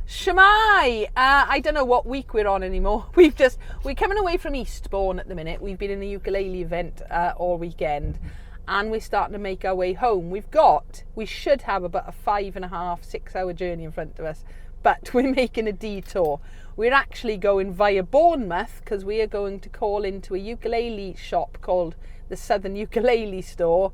Shemai! I don't know what week we're on anymore. We're coming away from Eastbourne at the minute. We've been in the ukulele event all weekend, and we're starting to make our way home. We should have about a 5.5, 6 hour journey in front of us, but we're making a detour. We're actually going via Bournemouth because we are going to call into a ukulele shop called the Southern Ukulele Store.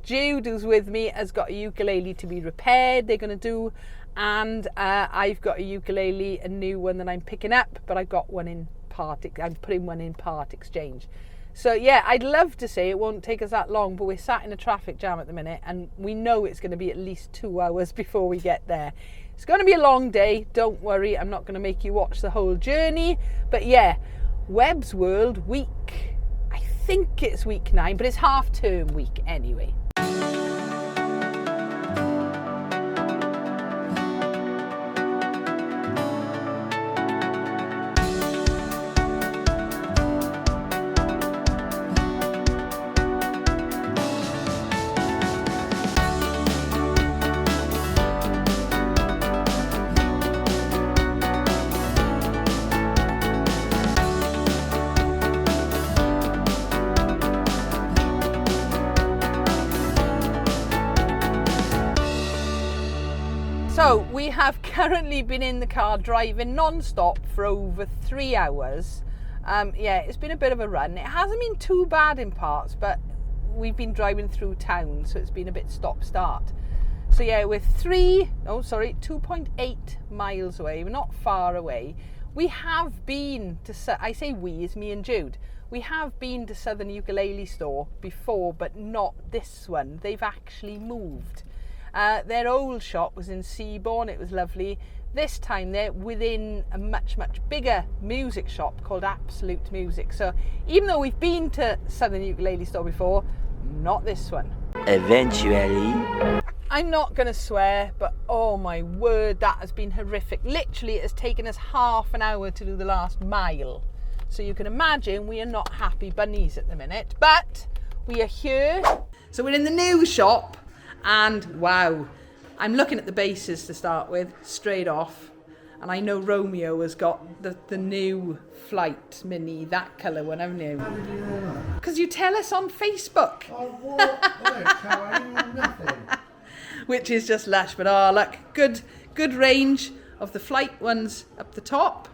Jude, who's with me, has got a ukulele to be repaired. They're going to do. And I've got a ukulele, a new one that I'm picking up, but I've got one in I'm putting one in part exchange. So yeah, I'd love to say it won't take us that long, but we're sat in a traffic jam at the minute, and we know it's going to be at least 2 hours before we get there. It's going to be a long day, don't worry, I'm not going to make you watch the whole journey, but yeah, Webb's World week, I think it's week 9, but it's half term week anyway. So we have currently been in the car driving non-stop for over 3 hours. Yeah, it's been a bit of a run. It hasn't been too bad in parts, but we've been driving through town, so it's been a bit stop-start. So yeah, we're 2.8 miles away. We're not far away. We have been to, I say we, it's me and Jude. We have been to Southern Ukulele Store before, but not this one. They've actually moved. Their old shop was in Eastbourne. It was lovely. This time they're within a much bigger music shop called Absolute Music. So even though we've been to Southern Ukulele Store before, not this one. Eventually. I'm not going to swear, but oh my word, that has been horrific. Literally, it has taken us half an hour to do the last mile. So you can imagine we are not happy bunnies at the minute, but we are here. So we're in the new shop. And wow, I'm looking at the bases to start with, straight off. And I know Romeo has got the new Flight Mini, that colour one, haven't you? How did you know that? Because you tell us on Facebook. Oh, what? I don't tell anyone nothing. Which is just lush, but oh look, good range of the Flight ones up the top.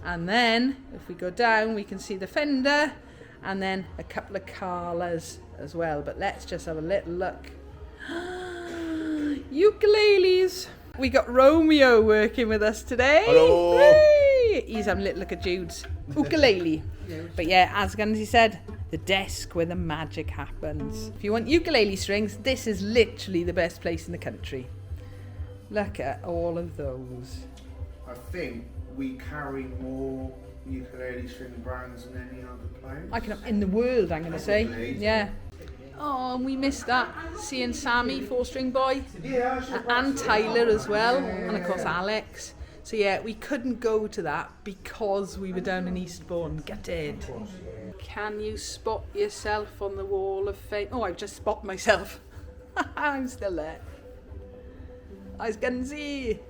And then, if we go down, we can see the Fender, and then a couple of Carlas as well. But let's just have a little look. Ukuleles. We got Romeo working with us today. Hello. Hey! He's having a little look at Jude's ukulele. But yeah, as Gunsy said, the desk where the magic happens. If you want ukulele strings, this is literally the best place in the country. Look at all of those. I think we carry more ukulele string brands than any other place. In the world, I'm going to say. Probably. Yeah. Oh, and we missed that. Seeing Sammy, 4-string boy, and Tyler as well, and of course Alex. So yeah, we couldn't go to that because we were down in Eastbourne. Gutted. Can you spot yourself on the wall of fame? Oh, I've just spotted myself. I'm still there. I was Gunsy.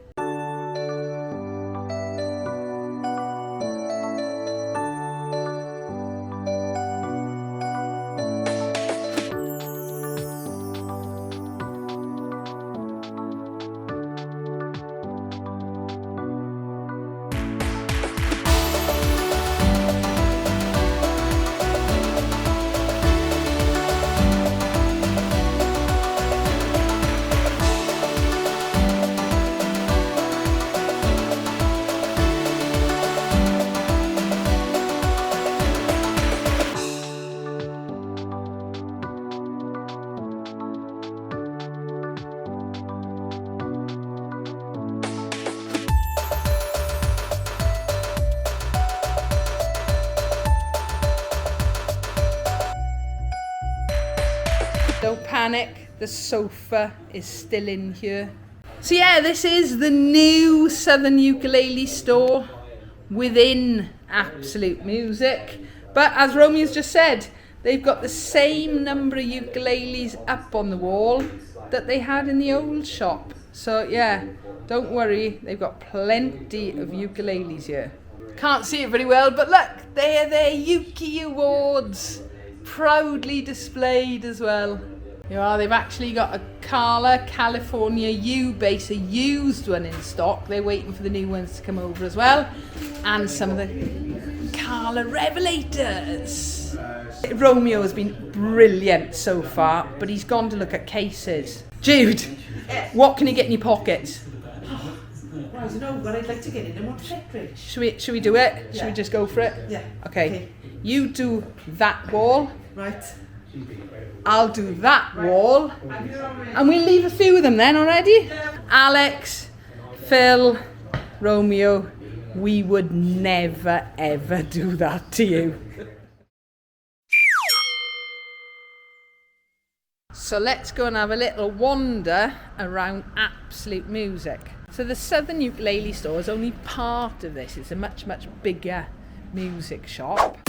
Don't panic, the sofa is still in here. So yeah, this is the new Southern Ukulele Store within Absolute Music. But as Romeo's just said, they've got the same number of ukuleles up on the wall that they had in the old shop. So yeah, Don't worry, they've got plenty of ukuleles here. Can't see it very well, but look, they're their Uki Awards. Proudly displayed as well. Here are, they've actually got a Carla California U bass, a used one in stock. They're waiting for the new ones to come over as well. And some of the Carla Revelators. Romeo has been brilliant so far, but he's gone to look at cases. Jude, what can you get in your pockets? Well, I don't know, but I'd like to get in and watch it. Should we do it? Yeah. Should we just go for it? Yeah. Okay. You do that wall. Right. I'll do that wall. And we'll leave a few of them then already. Alex, Phil, Romeo, we would never ever do that to you. So let's go and have a little wander around Absolute Music. So the Southern Ukulele Store is only part of this. It's a much, much bigger music shop.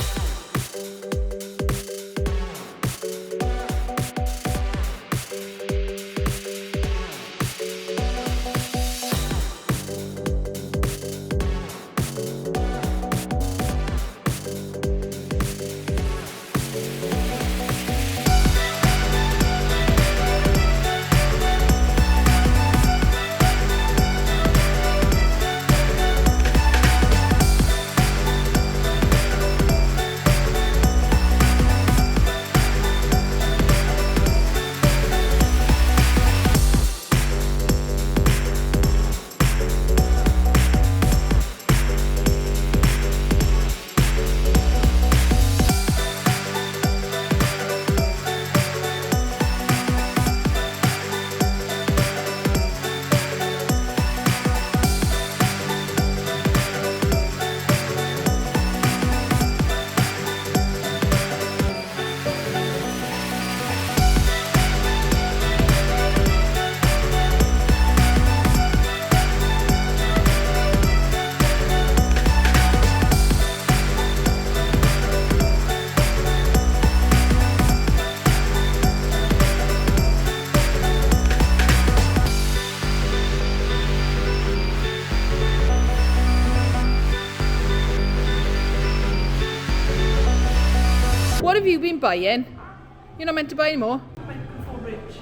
What have you been buying? You're not meant to buy any more?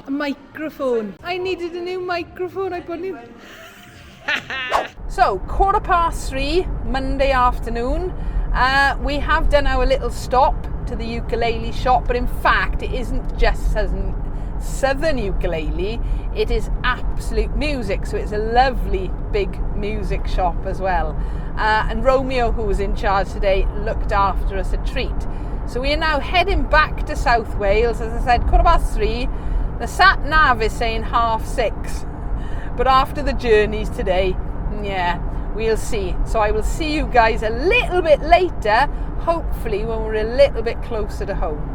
A microphone. I needed a new microphone. I bought a new. So, 3:15, Monday afternoon. We have done our little stop to the ukulele shop, but in fact, it isn't just Southern Ukulele. It is Absolute Music, so it's a lovely big music shop as well. And Romeo, who was in charge today, looked after us a treat. So we are now heading back to South Wales. As I said, 3:15. The sat nav is saying 6:30. But after the journeys today, yeah, we'll see. So I will see you guys a little bit later, hopefully when we're a little bit closer to home.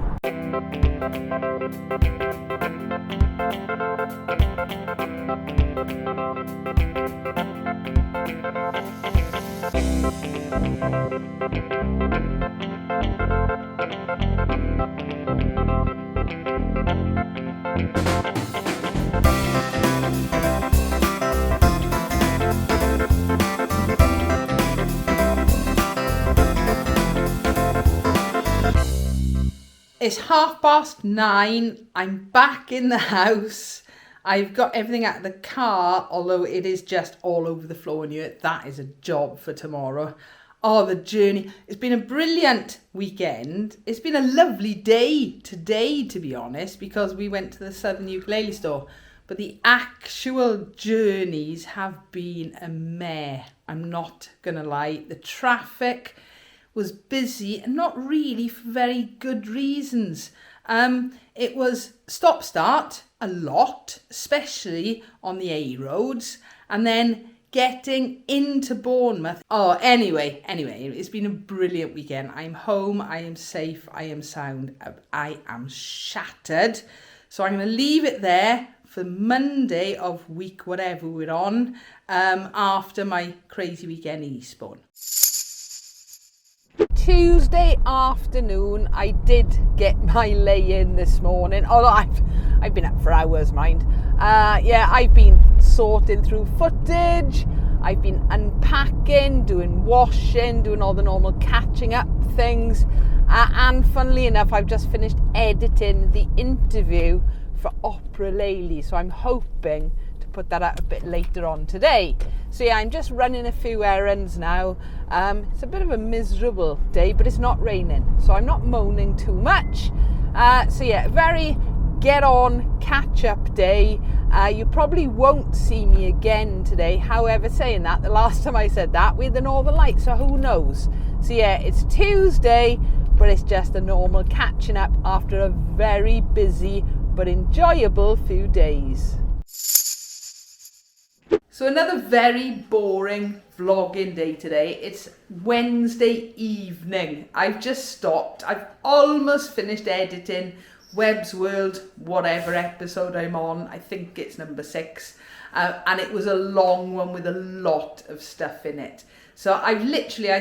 It's 9:30. I'm back in the house. I've got everything out of the car, although it is just all over the floor in here. That is a job for tomorrow. Oh, the journey. It's been a brilliant weekend. It's been a lovely day today, to be honest, because we went to the Southern Ukulele Store. But the actual journeys have been a mare. I'm not going to lie. The traffic was busy and not really for very good reasons. It was stop-start a lot, especially on the A roads, and then getting into Bournemouth. Oh, anyway, it's been a brilliant weekend. I'm home, I am safe, I am sound, I am shattered. So I'm going to leave it there for Monday of week whatever we're on, after my crazy weekend in Eastbourne. Tuesday afternoon, I did get my lay-in this morning. Although I've been up for hours, mind. Yeah, I've been sorting through footage. I've been unpacking, doing washing, doing all the normal catching up things. And funnily enough, I've just finished editing the interview for Ukulele. So I'm hoping to put that out a bit later on today. So yeah, I'm just running a few errands now. It's a bit of a miserable day, but it's not raining, so I'm not moaning too much. So yeah, very get on, catch up day. You probably won't see me again today. However, saying that, the last time I said that, we had the Northern Lights, so who knows? So yeah, it's Tuesday, but it's just a normal catching up after a very busy but enjoyable few days. So another very boring vlogging day today. It's Wednesday evening. I've just stopped. I've almost finished editing Webb's World, whatever episode I'm on. I think it's number 6. And it was a long one with a lot of stuff in it. So I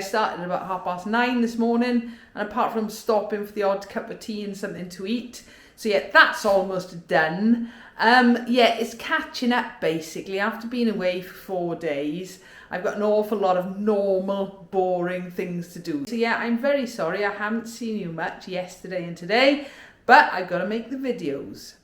started about 9:30 this morning. And apart from stopping for the odd cup of tea and something to eat. So yeah, that's almost done. Yeah, it's catching up basically. After being away for 4 days, I've got an awful lot of normal, boring things to do. So yeah, I'm very sorry I haven't seen you much yesterday and today, but I've got to make the videos.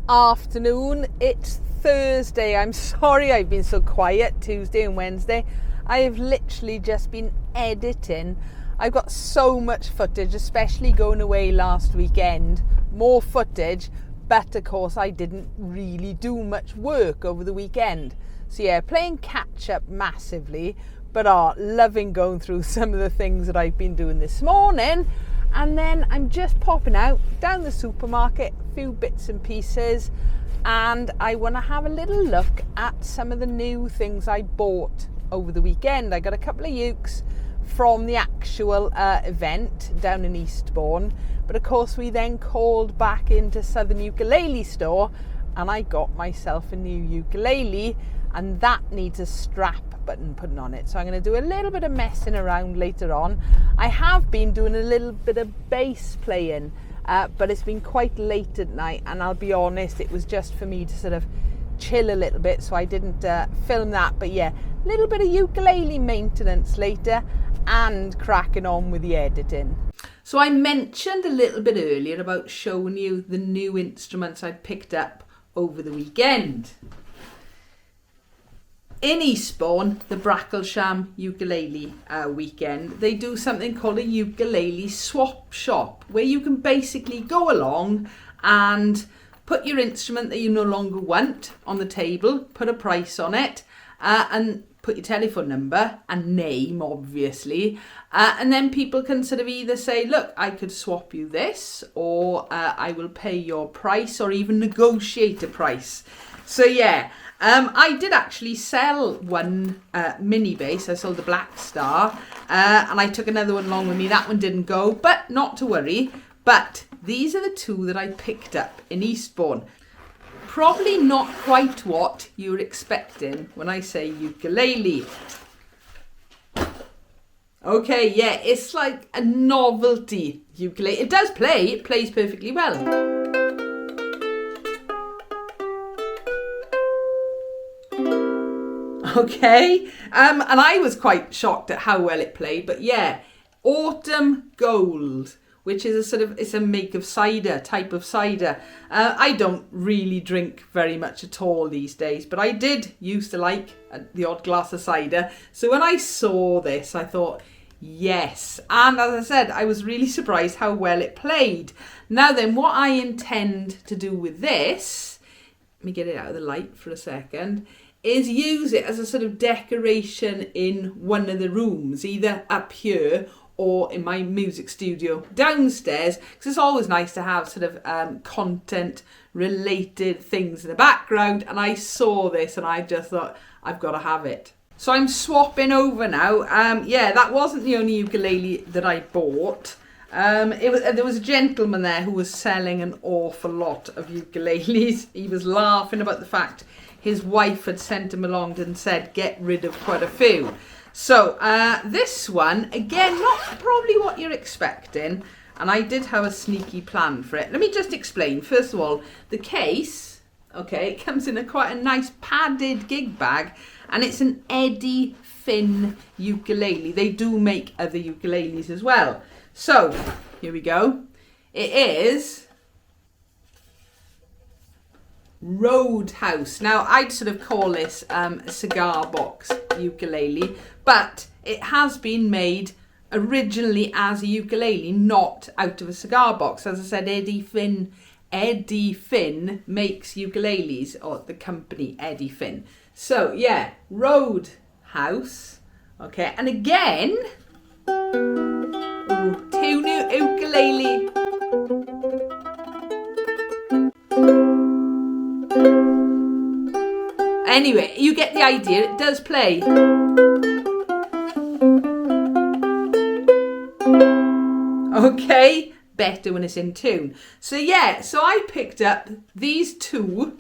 Afternoon, it's Thursday. I'm sorry I've been so quiet Tuesday and Wednesday. I have literally just been editing. I've got so much footage, especially going away last weekend. More footage, but of course I didn't really do much work over the weekend. So yeah, playing catch up massively, but loving going through some of the things that I've been doing this morning. And then I'm just popping out down the supermarket, a few bits and pieces, and I want to have a little look at some of the new things I bought over the weekend. I got a couple of ukes from the actual event down in Eastbourne, but of course we then called back into Southern Ukulele store and I got myself a new ukulele, and that needs a strap button putting on it. So I'm going to do a little bit of messing around later on. I have been doing a little bit of bass playing, but it's been quite late at night, and I'll be honest, it was just for me to sort of chill a little bit, so I didn't film that. But yeah, a little bit of ukulele maintenance later and cracking on with the editing. So I mentioned a little bit earlier about showing you the new instruments I picked up over the weekend. In Eastbourne, the Bracklesham ukulele weekend, they do something called a ukulele swap shop, where you can basically go along and put your instrument that you no longer want on the table, put a price on it, and put your telephone number and name, obviously, and then people can sort of either say, look, I could swap you this, or I will pay your price, or even negotiate a price. So yeah, I did actually sell one mini bass. I sold the Black Star, and I took another one along with me. That one didn't go, but not to worry. But these are the two that I picked up in Eastbourne. Probably not quite what you're expecting when I say ukulele. Okay, yeah, it's like a novelty ukulele. It does play, it plays perfectly well. Okay, and I was quite shocked at how well it played, but yeah, Autumn Gold, which is a sort of, it's a make of cider, type of cider. I don't really drink very much at all these days, but I did used to like the odd glass of cider. So when I saw this, I thought, yes. And as I said, I was really surprised how well it played. Now then, what I intend to do with this, let me get it out of the light for a second, is use it as a sort of decoration in one of the rooms, either up here or in my music studio downstairs, because it's always nice to have sort of content related things in the background. And I saw this and I just thought, I've got to have it. So I'm swapping over now. Yeah, that wasn't the only ukulele that I bought. There was a gentleman there who was selling an awful lot of ukuleles. He was laughing about the fact his wife had sent him along and said, get rid of quite a few. So this one, again, not probably what you're expecting. And I did have a sneaky plan for it. Let me just explain. First of all, the case, Okay, it comes in quite a nice padded gig bag, and it's an Eddie Finn ukulele. They do make other ukuleles as well. So, here we go. It is Roadhouse. Now, I'd sort of call this a cigar box ukulele, but it has been made originally as a ukulele, not out of a cigar box. As I said, Eddie Finn makes ukuleles, or the company Eddie Finn. So yeah, Roadhouse. Okay, and again, two new ukulele. Anyway, you get the idea. It does play. Okay, better when it's in tune. So yeah, so I picked up these two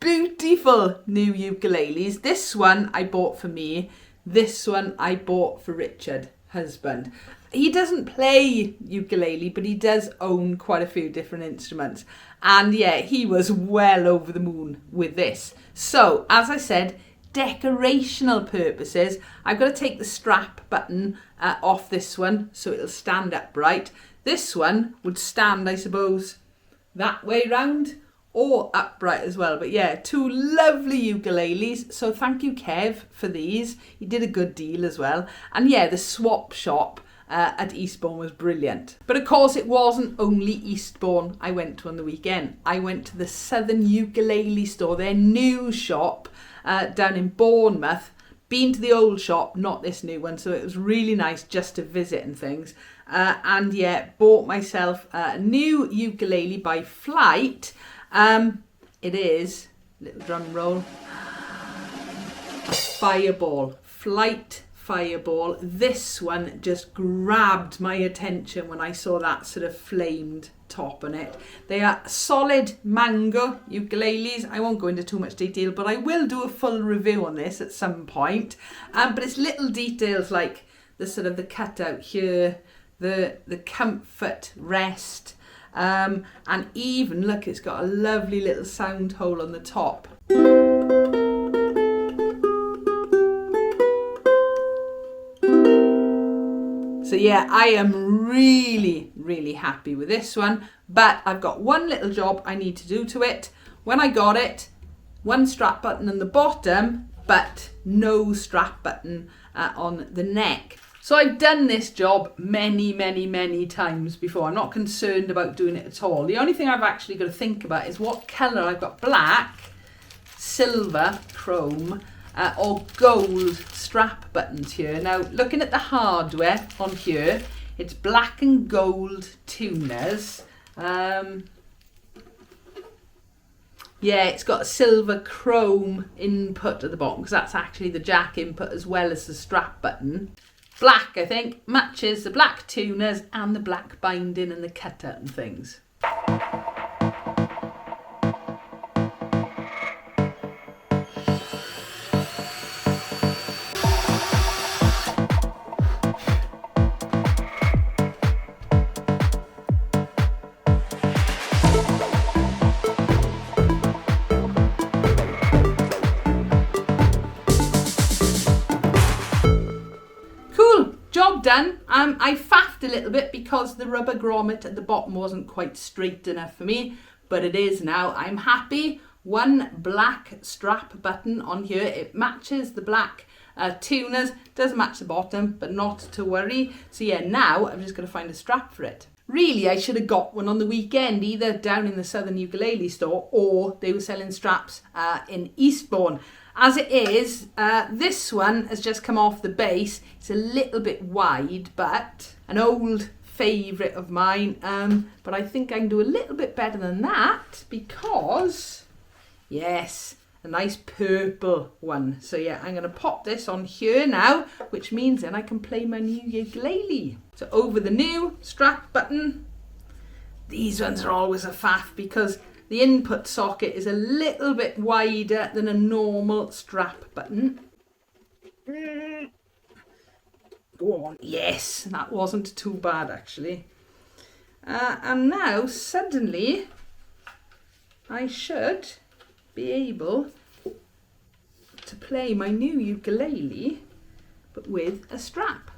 beautiful new ukuleles. This one I bought for me. This one I bought for Richard, husband. He doesn't play ukulele, but he does own quite a few different instruments. And yeah, he was well over the moon with this. So, as I said, decorational purposes, I've got to take the strap button off this one so it'll stand upright. This one would stand, I suppose, that way round or upright as well. But yeah, two lovely ukuleles. So thank you, Kev, for these. He did a good deal as well. And yeah, the swap shop at Eastbourne was brilliant. But of course, it wasn't only Eastbourne I went to on the weekend. I went to the Southern Ukulele Store, their new shop down in Bournemouth. Been to the old shop, not this new one, so it was really nice just to visit and things. And yeah, bought myself a new ukulele by Flight. It is, little drum roll, Fireball. Flight Fireball. This one just grabbed my attention when I saw that sort of flamed top on it. They are solid mango ukuleles. I won't go into too much detail, but I will do a full review on this at some point. But it's little details like the sort of the cutout here, the comfort rest, and even look, it's got a lovely little sound hole on the top. So yeah, I am really, really happy with this one, but I've got one little job I need to do to it. When I got it, one strap button on the bottom, but no strap button on the neck. So I've done this job many, many, many times before. I'm not concerned about doing it at all. The only thing I've actually got to think about is what colour. I've got black, silver, chrome, or gold strap buttons here. Now, looking at the hardware on here, it's black and gold tuners. Yeah, it's got a silver chrome input at the bottom because that's actually the jack input as well as the strap button. Black, I think, matches the black tuners and the black binding and the cutout and things. Job done. I faffed a little bit because the rubber grommet at the bottom wasn't quite straight enough for me, but it is now. I'm happy. One black strap button on here. It matches the black tuners. Doesn't match the bottom, but not to worry. So yeah, now I'm just going to find a strap for it. Really, I should have got one on the weekend, either down in the Southern Ukulele Store or they were selling straps in Eastbourne. As it is, this one has just come off the base. It's a little bit wide, but an old favourite of mine. But I think I can do a little bit better than that because, yes, a nice purple one. So yeah, I'm going to pop this on here now, which means then I can play my new ukulele. So over the new strap button. These ones are always a faff because the input socket is a little bit wider than a normal strap button. Go on, yes, that wasn't too bad actually. And now suddenly I should be able to play my new ukulele, but with a strap.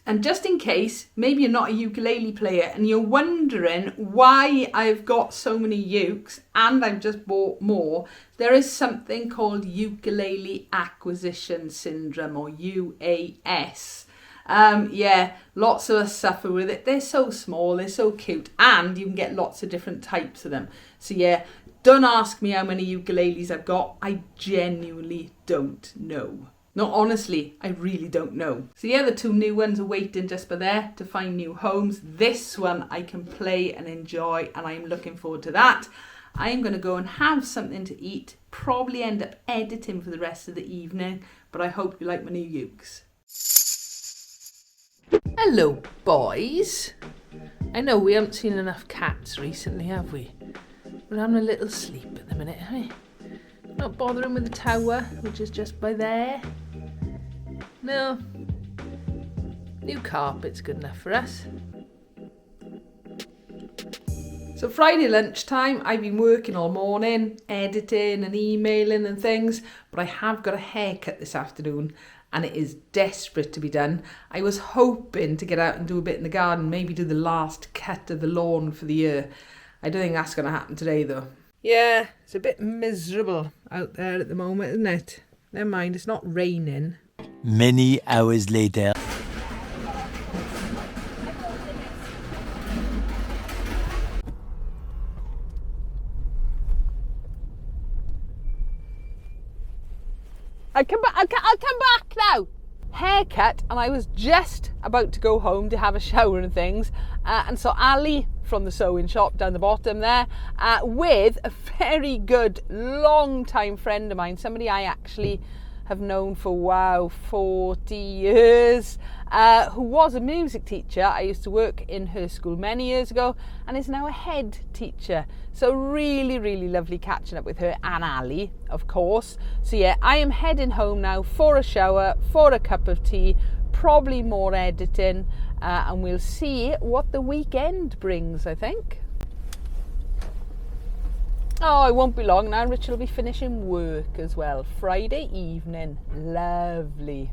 And just in case, maybe you're not a ukulele player and you're wondering why I've got so many ukes and I've just bought more, there is something called ukulele acquisition syndrome, or UAS. Yeah, lots of us suffer with it. They're so small, they're so cute, and you can get lots of different types of them. So yeah, don't ask me how many ukuleles I've got. I genuinely don't know. No, honestly, I really don't know. So yeah, the two new ones are waiting just for there to find new homes. This one I can play and enjoy, and I'm looking forward to that. I'm going to go and have something to eat, probably end up editing for the rest of the evening, but I hope you like my new ukes. Hello, boys. I know we haven't seen enough cats recently, have we? We're having a little sleep at the minute, eh? Not bothering with the tower, which is just by there. No. New carpet's good enough for us. So Friday lunchtime, I've been working all morning, editing and emailing and things, but I have got a haircut this afternoon and it is desperate to be done. I was hoping to get out and do a bit in the garden, maybe do the last cut of the lawn for the year. I don't think that's going to happen today though. Yeah, it's a bit miserable out there at the moment, isn't it? Never mind, it's not raining. Many hours later. I'll come back now. Haircut, and I was just about to go home to have a shower and things, and so Ali from the sewing shop down the bottom there, with a very good long-time friend of mine, somebody I actually have known for 40 years, who was a music teacher. I used to work in her school many years ago and is now a head teacher. So really, really lovely catching up with her, and Ali, of course. So yeah, I am heading home now for a shower, for a cup of tea, probably more editing, and we'll see what the weekend brings, I think. Oh, it won't be long now. Richard will be finishing work as well. Friday evening. Lovely.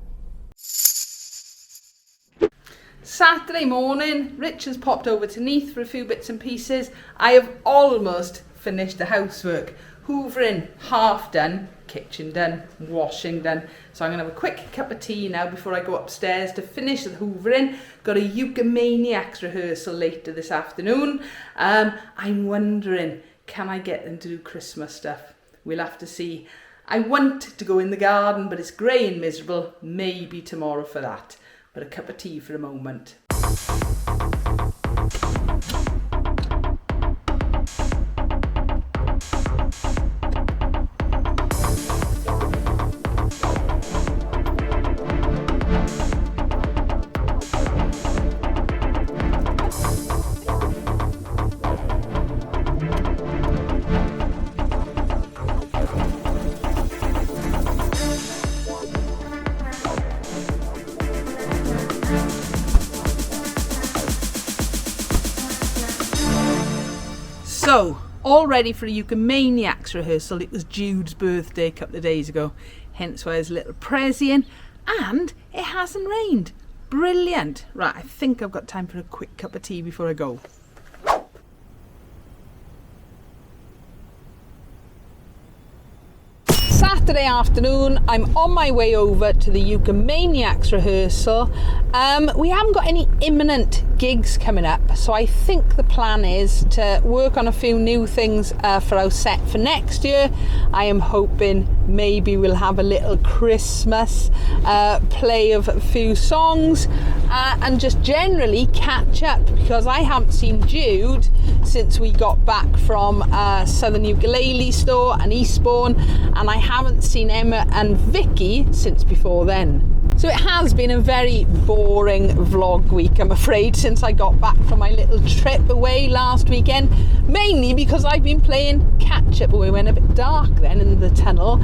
Saturday morning, Rich has popped over to Neath for a few bits and pieces. I have almost finished the housework. Hoovering, half done. Kitchen done. Washing done. So I'm going to have a quick cup of tea now before I go upstairs to finish the hoovering. Got a Ukumaniacs rehearsal later this afternoon. I'm wondering, can I get them to do Christmas stuff? We'll have to see. I want to go in the garden, but it's grey and miserable. Maybe tomorrow for that. But a cup of tea for a moment. So, all ready for a Ukumaniacs rehearsal. It was Jude's birthday a couple of days ago, hence why there's a little present, and it hasn't rained. Brilliant. Right, I think I've got time for a quick cup of tea before I go. Saturday afternoon, I'm on my way over to the Ukumaniacs rehearsal. We haven't got any imminent gigs coming up, so I think the plan is to work on a few new things for our set for next year. I am hoping maybe we'll have a little Christmas play of a few songs and just generally catch up, because I haven't seen Jude since we got back from Southern Ukulele Store and Eastbourne, and I haven't seen Emma and Vicky since before then. So it has been a very boring vlog week, I'm afraid, since I got back from my little trip away last weekend, mainly because I've been playing catch up. We went a bit dark then in the tunnel.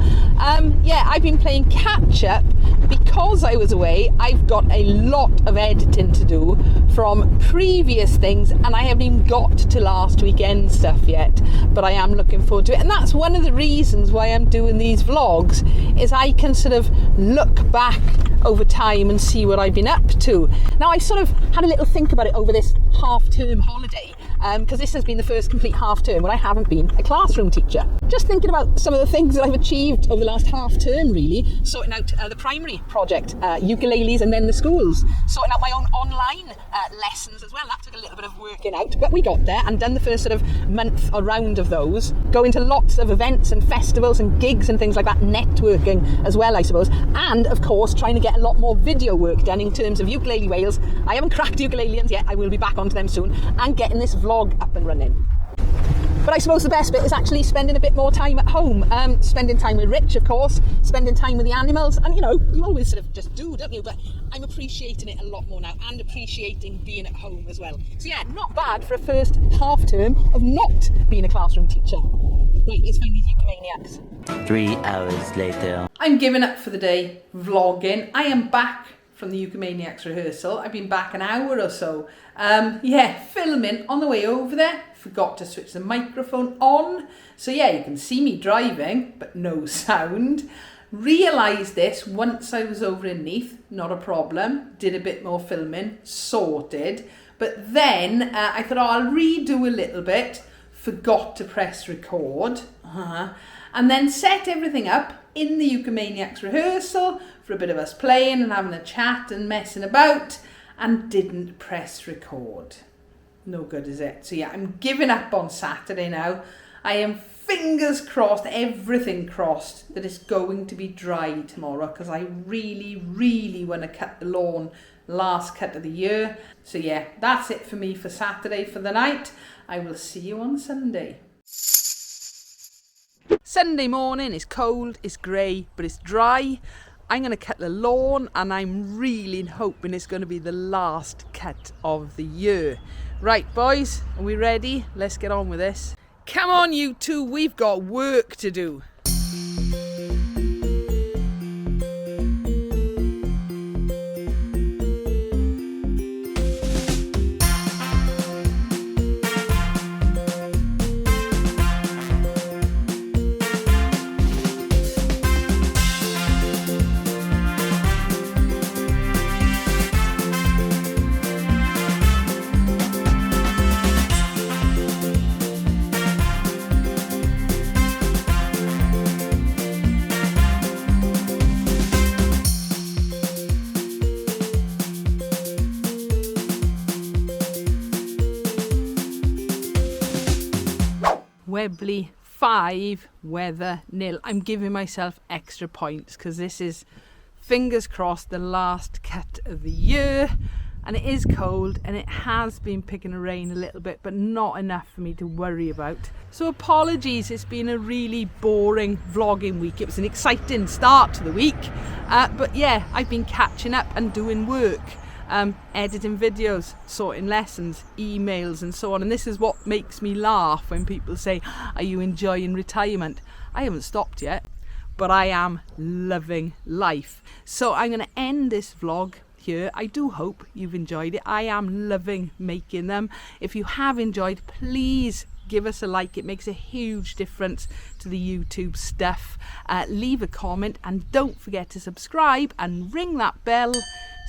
Yeah, I've been playing catch up because I was away. I've got a lot of editing to do from previous things, and I haven't even got to last weekend stuff yet, but I am looking forward to it. And that's one of the reasons why I'm doing these vlogs, is I can sort of look back over time and see what I've been up to. Now, I sort of had a little think about it over this half-term holiday, because this has been the first complete half-term when I haven't been a classroom teacher. Just thinking about some of the things that I've achieved over the last half-term, really. Sorting out the primary project, ukuleles, and then the schools. Sorting out my own online lessons as well. That took a little bit of working out, but we got there and done the first sort of month or round of those. Going to lots of events and festivals and gigs and things like that, networking as well, I suppose. And, of course, trying to get a lot more video work done in terms of ukulele whales. I haven't cracked ukulelians yet. I will be back onto them soon. And getting this vlog up and running. But I suppose the best bit is actually spending a bit more time at home. Spending time with Rich, of course, spending time with the animals. And, you know, you always sort of just do, don't you? But I'm appreciating it a lot more now, and appreciating being at home as well. So, yeah, not bad for a first half term of not being a classroom teacher. Right, let's find these ukumaniacs. 3 hours later. I'm giving up for the day vlogging. I am back from the Ukumaniacs rehearsal. I've been back an hour or so. Yeah, filming on the way over there. Forgot to switch the microphone on. So yeah, you can see me driving, but no sound. Realised this once I was over in Neath, not a problem. Did a bit more filming, sorted. But then I thought, oh, I'll redo a little bit. Forgot to press record. And then set everything up in the Ukumaniacs rehearsal for a bit of us playing and having a chat and messing about, and didn't press record. No good, is it? So yeah, I'm giving up on Saturday now. I am fingers crossed, everything crossed, that it's going to be dry tomorrow, because I really, really want to cut the lawn last cut of the year. So yeah, that's it for me for Saturday for the night. I will see you on Sunday. Sunday morning, it's cold, it's grey, but it's dry. I'm going to cut the lawn, and I'm really hoping it's going to be the last cut of the year. Right, boys, are we ready? Let's get on with this. Come on, you two, we've got work to do. Webley 5, Weather 0. I'm giving myself extra points because this is, fingers crossed, the last cut of the year, and it is cold and it has been picking a rain a little bit, but not enough for me to worry about. So apologies, it's been a really boring vlogging week. It was an exciting start to the week, but yeah, I've been catching up and doing work. Editing videos, sorting lessons, emails and so on. And this is what makes me laugh when people say, are you enjoying retirement? I haven't stopped yet, but I am loving life. So I'm going to end this vlog here. I do hope you've enjoyed it. I am loving making them. If you have enjoyed, please give us a like. It makes a huge difference to the YouTube stuff. Leave a comment and don't forget to subscribe and ring that bell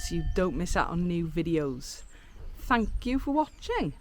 so you don't miss out on new videos. Thank you for watching.